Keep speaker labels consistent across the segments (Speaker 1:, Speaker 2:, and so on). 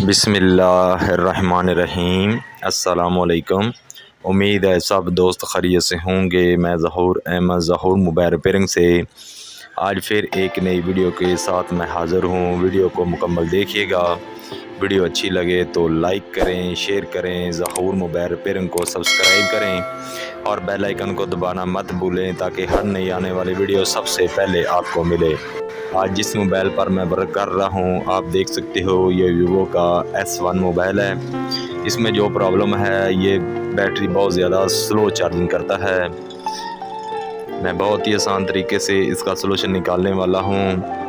Speaker 1: बिस्मिल्लाहिर्रहमानिर्रहीम। अस्सलामुअलैकुम। उम्मीद है सब दोस्त खैरियत से होंगे। मैं ज़हूर अहमद ज़हूर मोबाइल रिपेयरिंग से आज फिर एक नई वीडियो के साथ मैं हाज़िर हूँ। वीडियो को मुकम्मल देखिएगा। वीडियो अच्छी लगे तो लाइक करें, शेयर करें, ज़हूर मोबाइल रिपेयरिंग को सब्सक्राइब करें और बेल आइकन को दबाना मत भूलें ताकि हर नई आने वाली वीडियो सबसे पहले आपको मिले। आज जिस मोबाइल पर मैं वर्क कर रहा हूँ आप देख सकते हो, ये वीवो का S1 मोबाइल है। इसमें जो प्रॉब्लम है ये बैटरी बहुत ज़्यादा स्लो चार्जिंग करता है। मैं बहुत ही आसान तरीके से इसका सलूशन निकालने वाला हूँ।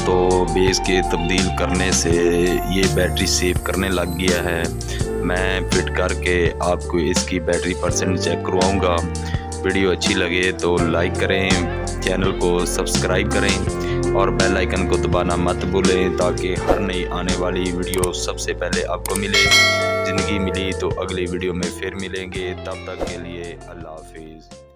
Speaker 1: तो बेस के तब्दील करने से ये बैटरी सेव करने लग गया है। मैं फिट करके आपको इसकी बैटरी परसेंट चेक करवाऊँगा। वीडियो अच्छी लगे तो लाइक करें, चैनल को सब्सक्राइब करें और बेल आइकन को दबाना मत भूलें ताकि हर नई आने वाली वीडियो सबसे पहले आपको मिले। ज़िंदगी मिली तो अगली वीडियो में फिर मिलेंगे, तब तक के लिए अल्लाह हाफिज़।